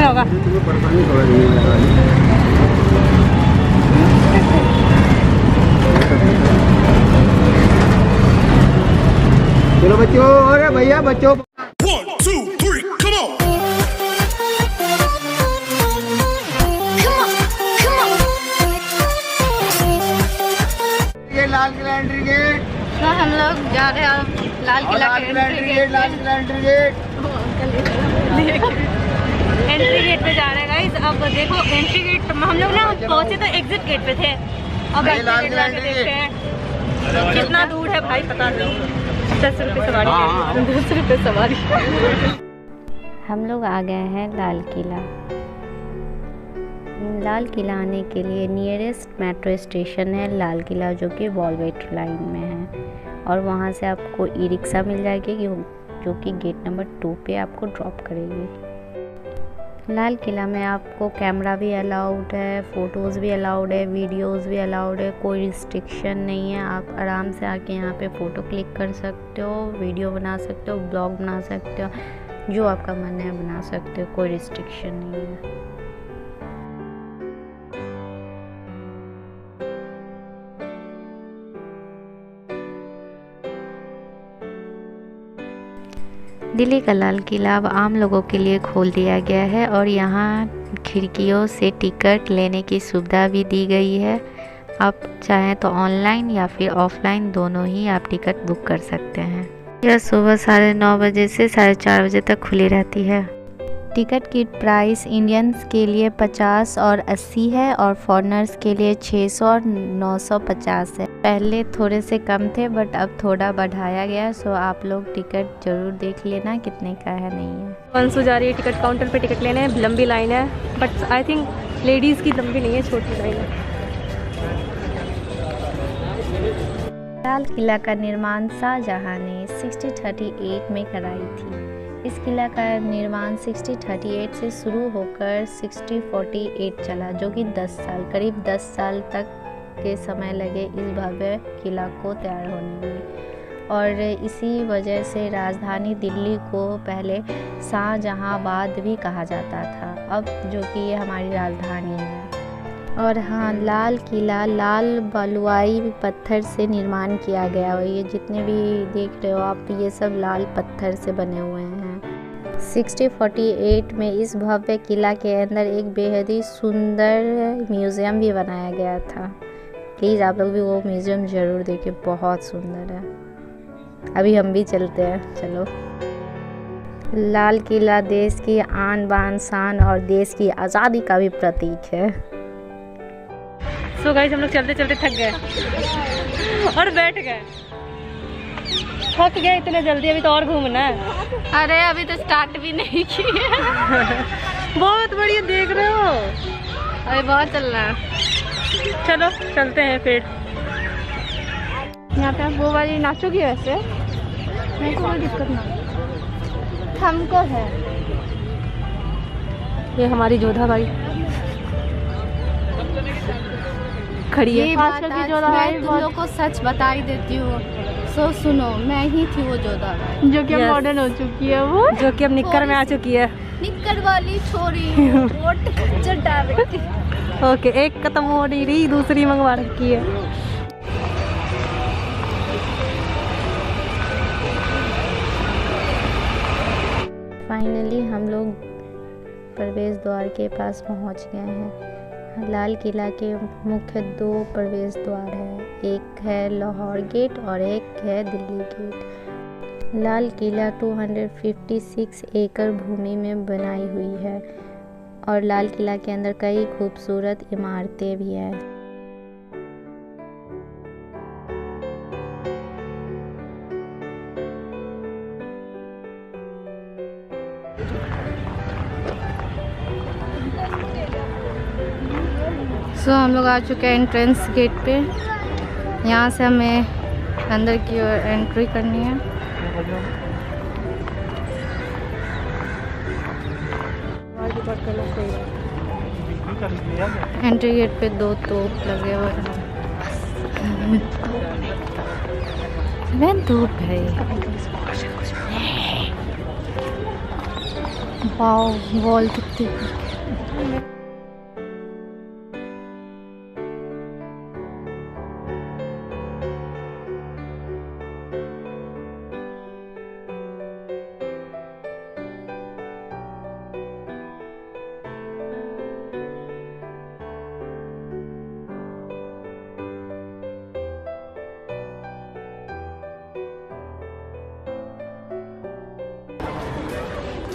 होगा। चलो बच्चों, अरे भैया बच्चों, 1, 2, 3, come on! ये लाल किला एंट्री गेट। तो हम लोग जा रहे हैं लाल किला के entry gate. Lal Qila entry gate. Entry gate पे जा रहे हैं गाइस। अब देखो एंट्री गेट हम लोग ना पहुंचे तो एग्जिट गेट पे थे। अब एंट्री गेट जाके देखते हैं कितना दूर है भाई, पता नहीं। 10 रुपये सवारी है, 10 रुपये सवारी। हम लोग आ गए हैं लाल किला। लाल किला आने के लिए नियरेस्ट मेट्रो स्टेशन है लाल किला, जो कि वॉलवेट लाइन में है। और वहाँ से आपको ई रिक्शा मिल जाएगी जो कि गेट नंबर 2 पे आपको ड्रॉप करेगी। लाल किला में आपको कैमरा भी अलाउड है, फ़ोटोज़ भी अलाउड है, वीडियोज़ भी अलाउड है। कोई रिस्ट्रिक्शन नहीं है। आप आराम से आके यहाँ पे फ़ोटो क्लिक कर सकते हो, वीडियो बना सकते हो, ब्लॉग बना सकते हो, जो आपका मन है बना सकते हो। कोई रिस्ट्रिक्शन नहीं है। दिल्ली का लाल किला अब आम लोगों के लिए खोल दिया गया है और यहाँ खिड़कियों से टिकट लेने की सुविधा भी दी गई है। आप चाहें तो ऑनलाइन या फिर ऑफलाइन दोनों ही आप टिकट बुक कर सकते हैं। यह सुबह 9:30 बजे से 4:30 बजे तक खुली रहती है। टिकट की प्राइस इंडियंस के लिए 50 और 80 है और फॉरेनर्स के लिए 600 और 950 है। पहले थोड़े से कम थे बट अब थोड़ा बढ़ाया गया। सो आप लोग टिकट ज़रूर देख लेना कितने का है नहीं है। वंशु जा रही है टिकट काउंटर पे टिकट लेने। लंबी लाइन है बट आई थिंक लेडीज़ की लंबी नहीं है, छोटी लाइन है। लाल किला का निर्माण शाहजहां ने 1638 में कराई थी। इस किला का निर्माण 1638 से शुरू होकर 1648 चला, जो कि 10 साल करीब 10 साल तक के समय लगे इस भव्य किला को तैयार होने में। और इसी वजह से राजधानी दिल्ली को पहले शाहजहांबाद भी कहा जाता था, अब जो कि ये हमारी राजधानी है। और हाँ, लाल किला लाल बलुआई पत्थर से निर्माण किया गया है। ये जितने भी देख रहे हो आप, ये सब लाल पत्थर से बने हुए हैं। 1648 में इस भव्य किला के अंदर एक बेहद ही सुंदर म्यूज़ियम भी बनाया गया था। प्लीज़ आप लोग भी वो म्यूज़ियम ज़रूर देखें, बहुत सुंदर है। अभी हम भी चलते हैं, चलो। लाल किला देश की आन बान शान और देश की आज़ादी का भी प्रतीक है। सो गाइस हम लोग चलते चलते थक गए और बैठ गए। थक गए इतने जल्दी, अभी तो और घूमना है। अरे अभी तो स्टार्ट भी नहीं किया। बहुत बढ़िया, देख रहे हो अरे बहुत चलना है। चलो चलते हैं फिर। यहाँ पे आप वो वाली नाचोगी वैसे? मेरे को कोई दिक्कत ना, हमको है। ये हमारी जोधा भाई खड़ी है। आजकल की जोधा भाई तुम लोग को सच बता ही देती हूँ। सो सुनो, मैं ही थी वो जोधा भाई जो कि मॉडर्न हो चुकी है, वो जो कि अब निक्कर में आ चुकी है। निक्कर वाली छोरी वोट खच्चर डाल रही। ओके, एक खत्म हो रही, दूसरी मंगवा रखी है। फाइनली हम लोग प्रवेश द्वार के पास पहुंच गए हैं। लाल किला के मुख्य 2 प्रवेश द्वार हैं, एक है लाहौर गेट और एक है दिल्ली गेट। लाल किला 256 एकड़ भूमि में बनाई हुई है और लाल किला के अंदर कई खूबसूरत इमारतें भी हैं। सो हम लोग आ चुके हैं एंट्रेंस गेट पे। यहाँ से हमें अंदर की ओर एंट्री करनी है। एंट्री गेट पे 2 तोप लगे हुए हैं। तोप है। वाओ, वॉल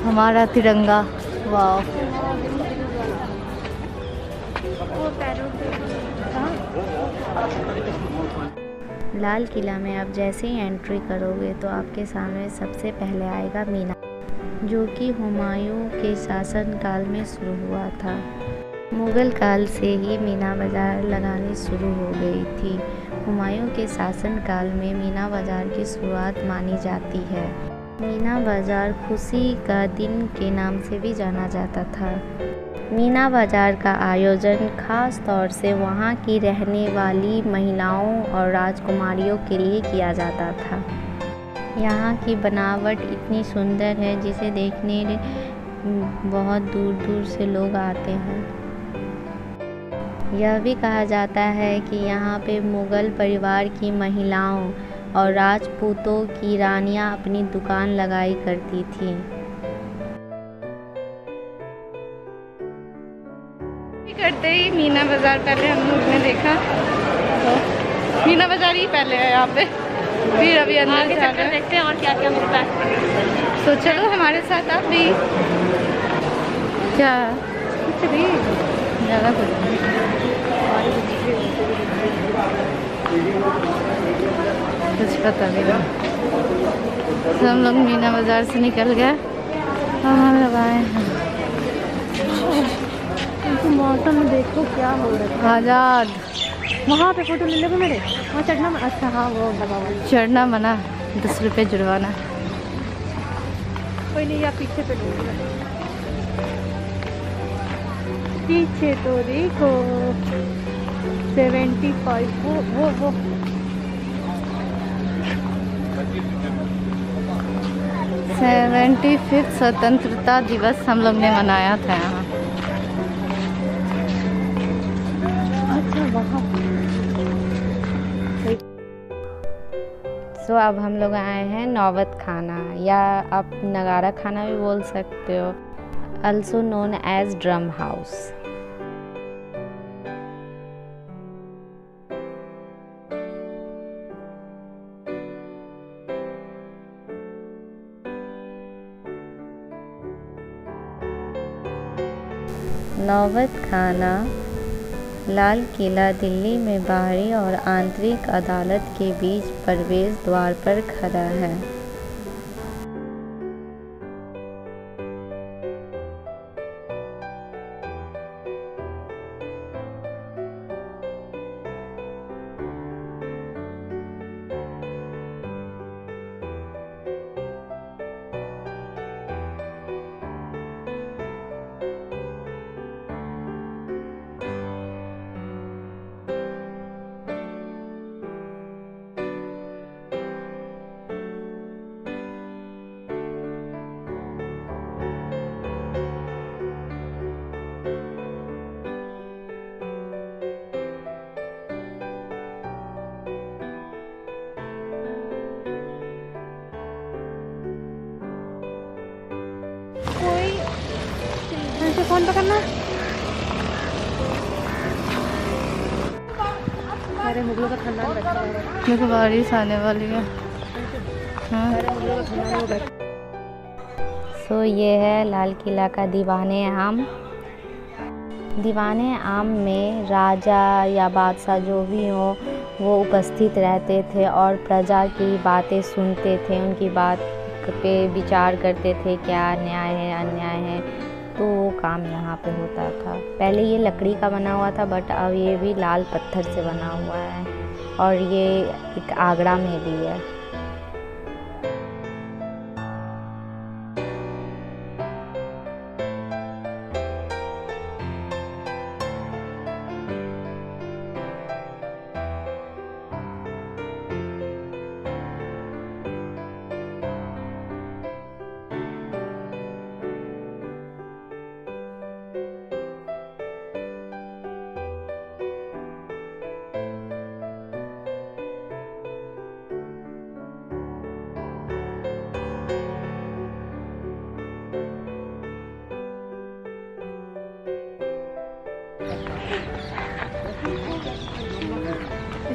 हमारा तिरंगा, वाह। लाल किला में आप जैसे ही एंट्री करोगे तो आपके सामने सबसे पहले आएगा मीना, जो कि हुमायूं के शासनकाल में शुरू हुआ था। मुग़ल काल से ही मीना बाज़ार लगानी शुरू हो गई थी। हुमायूं के शासनकाल में मीना बाज़ार की शुरुआत मानी जाती है। मीना बाज़ार खुशी का दिन के नाम से भी जाना जाता था। मीना बाज़ार का आयोजन खास तौर से वहाँ की रहने वाली महिलाओं और राजकुमारियों के लिए किया जाता था। यहाँ की बनावट इतनी सुंदर है जिसे देखने बहुत दूर दूर से लोग आते हैं। यह भी कहा जाता है कि यहाँ पे मुग़ल परिवार की महिलाओं और राजपूतों की रानियां अपनी दुकान लगाई करती थीं। करते ही मीना बाज़ार पहले हम लोग ने देखा, तो मीना बाज़ार ही पहले है यहाँ पे। फिर अभी अंदर जा रहे हैं, देखते हैं और क्या क्या मिलता है। तो चलो हमारे साथ आप भी। क्या कुछ भी ज़्यादा कुछ पता नहीं। तो हम लोग मीना बाज़ार से निकल गए और हम लोग आए हैं। मौसम देखो क्या हो रहा है। आज़ाद वहाँ पे फोटो ले लोगे मेरे, वहाँ चढ़ना। अच्छा हाँ, वो लगा हुआ चढ़ना मना, 10 रुपये जुर्माना। कोई नहीं, या पीछे पे लोगे, पीछे तो देखो 75। वो 75वां स्वतंत्रता दिवस हम लोग ने मनाया था यहाँ। अच्छा वहाँ। सो अब हम लोग आए हैं नौबत खाना, या आप नगारा खाना भी बोल सकते हो, also known as drum house. नौबत खाना लाल किला दिल्ली में बाहरी और आंतरिक अदालत के बीच प्रवेश द्वार पर खड़ा है। फोन पकड़ना। अरे मुगलों का खानदान बैठा है। देखो बारिश आने वाली है। हाँ। सो ये है लाल किला का दीवाने आम। दीवाने आम में राजा या बादशाह जो भी हो वो उपस्थित रहते थे और प्रजा की बातें सुनते थे, उनकी बात पे विचार करते थे क्या न्याय है अन्याय है। तो वो काम यहाँ पे होता था। पहले ये लकड़ी का बना हुआ था, बट अब ये भी लाल पत्थर से बना हुआ है और ये एक आगरा में भी है।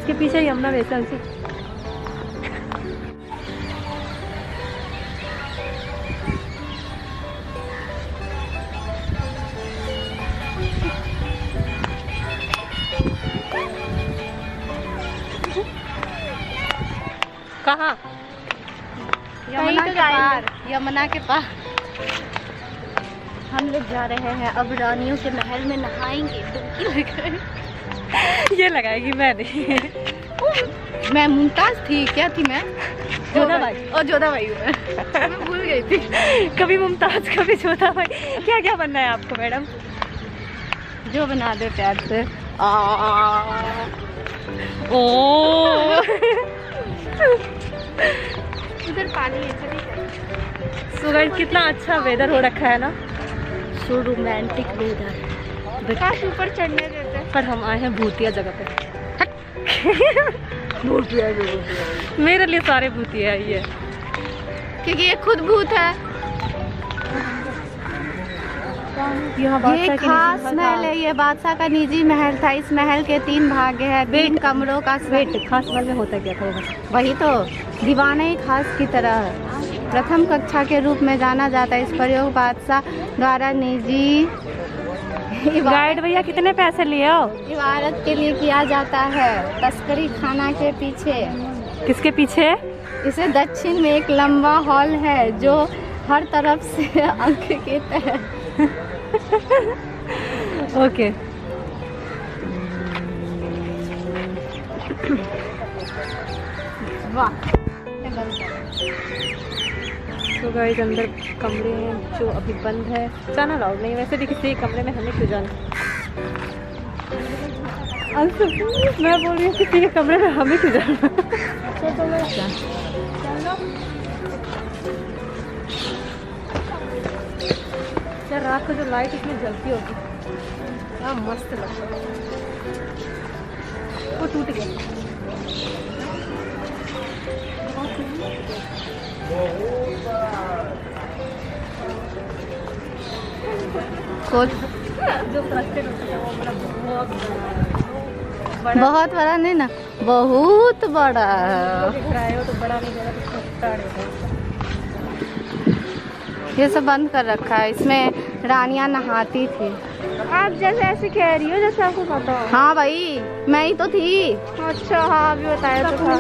इसके पीछे ही यमुना वैसा से। कहाँ? यमुना के पार, यमुना के पार। हम लोग जा रहे हैं अब रानियों के महल में नहाएंगे। ये लगाएगी मैंने। मैं मुमताज थी, क्या थी मैं? जोधाबाई। और जोधाबाई हूँ मैं भूल गई थी। कभी मुमताज कभी जोधाबाई। क्या क्या बनना है आपको मैडम? जो बना दे प्यार से। ओ उधर पानी है, चलिए। सुगर कितना अच्छा वेदर हो रखा है ना, सो रोमांटिक वेदर। काश ऊपर चढ़ने देते। पर हम आए हैं भूतिया जगह पे। भूतिया मेरे लिए सारे भूतिया ही है, क्योंकि ये खुद भूत है। यहाँ ये खास महल है, ये बादशाह का निजी महल था। इस महल के 3 भाग हैं, 3 कमरों का वेट खास महल में होता क्या था? वही तो दीवाने खास की तरह प्रथम कक्षा के रूप में जाना जाता है। इस प्रयोग बादशाह द्वारा निजी गाइड भैया कितने पैसे लिए हो? इबारत के लिए किया जाता है। तस्करी खाना के पीछे। किसके पीछे? इसे दक्षिण में एक लंबा हॉल है जो हर तरफ से अंकित है। ओके। वाह। तो गाइस अंदर कमरे हैं जो अभी बंद है, जाना अलाउड नहीं। वैसे भी किसी कमरे में हमें क्यों जाना? मैं बोल रही हूँ किसी के कमरे में हमें क्यों जाना? यार रात को जो लाइट इसमें जलती होगी क्या मस्त लगता है। वो टूट गया। जो फ्रस्टेड होता है वो मतलब बहुत बड़ा नहीं ना, बहुत बड़ा दिख रहा है। वो तो बड़ा नहीं देगा तो छोटा है। ये सब बंद कर रखा है। इसमें रानियां नहाती थी। आप जैसे ऐसे कह रही हो जैसे आपको पता हो। हाँ भाई, मैं ही तो थी। अच्छा हाँ अभी बताया तो था।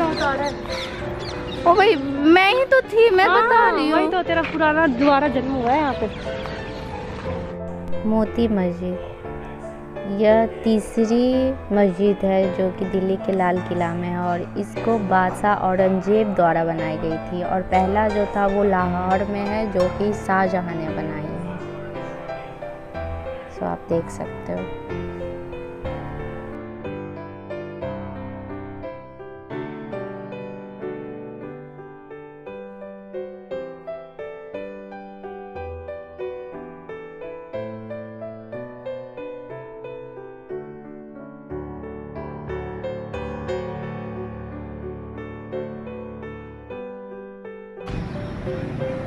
ओ भाई मैं ही तो थी, मैं बता रही वही हूँ। तो तेरा पुराना दोबारा जन्म हुआ है यहाँ पे। मोती मस्जिद, यह तीसरी मस्जिद है जो कि दिल्ली के लाल किला में है और इसको बादशाह औरंगजेब द्वारा बनाई गई थी। और पहला जो था वो लाहौर में है जो कि शाहजहां ने बनाई है। सो आप देख सकते हो।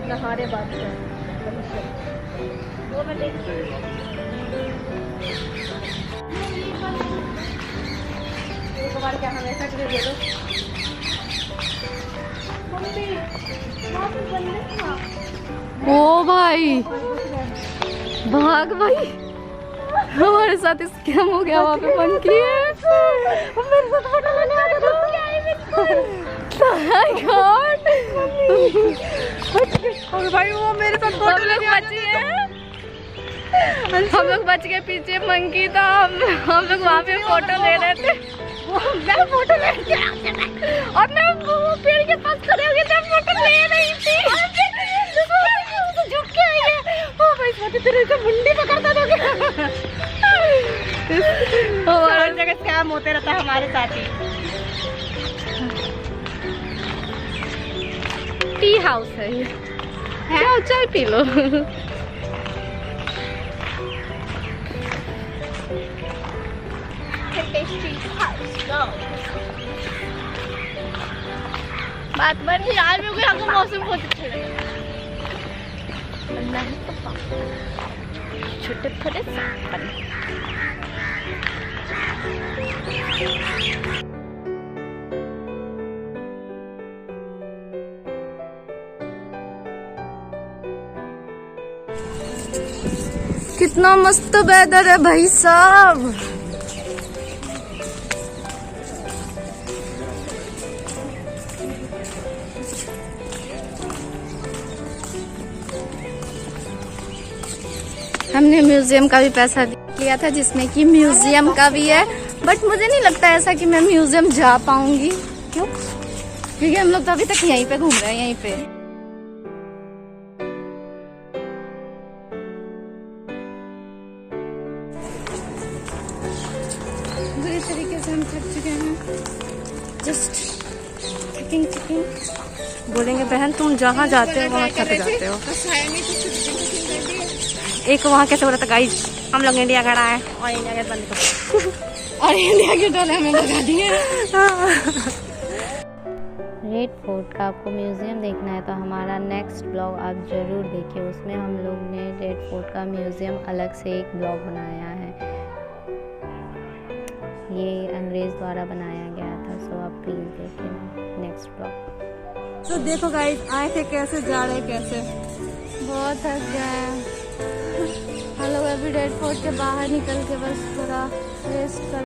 नहारे बादशाह वो मैं देख एक बार क्या हमेशा के लिए दे दो। ओ भाई भाग भाई, हमारे साथ स्कैम हो गया। वहाँ पे मंकी है। मेरे साथ फोटो लेने आ गया। और भाई वो मेरे साथ फोटो लेने बची है। हम लोग बच गए, पीछे मंकी था। हम लोग वहाँ पे फोटो ले रहे थे। मैं फोटो ले रही थी और मैं वो पेड़ के पास खड़े हो गए थे, फोटो ले रही थी। झुक के आई है। ओ भाई सोचे तेरे से मुंडी पकड़ता था क्या? हर जगह स्कैम होते रहता है हमारे साथ ही। टी हाउस है ये। क्या चाय पी लो। बात बन गई यार, मेरे को यहाँ का मौसम बहुत अच्छा लगा। छोटे छोटे सांप। कितना मस्त वेदर है भाई साहब। हमने म्यूजियम का भी पैसा लिया था, जिसमें कि म्यूजियम का भी है, बट मुझे नहीं लगता ऐसा कि मैं म्यूजियम जा पाऊंगी। क्यों? क्योंकि हम लोग तो अभी तक यहीं पे घूम रहे हैं, यहीं पे। बुरी तरीके से हम थक चुके हैं, जस्ट चिकिंग। बोलेंगे बहन तुम जहाँ जाते हो वहाँ थक जाते हो। एक वहाँ कैसे बोला था गाइस, हम लोग इंडिया खड़ा है और इंडिया गेट बंद करो और इंडिया गेट वाले हमें भगा दिए। रेड फोर्ट का आपको म्यूज़ियम देखना है तो हमारा नेक्स्ट ब्लॉग आप ज़रूर देखिए। उसमें हम लोग ने रेड फोर्ट का म्यूज़ियम अलग से एक ब्लॉग बनाया है। ये अंग्रेज़ द्वारा बनाया गया था, सो आप प्लीज़ देखें नेक्स्ट ब्लॉग। तो देखो गाइस, आए थे कैसे, जा रहे कैसे। बहुत थक गए हम लोग अभी रेड फोर्ट के बाहर निकल के बस थोड़ा रेस्ट कर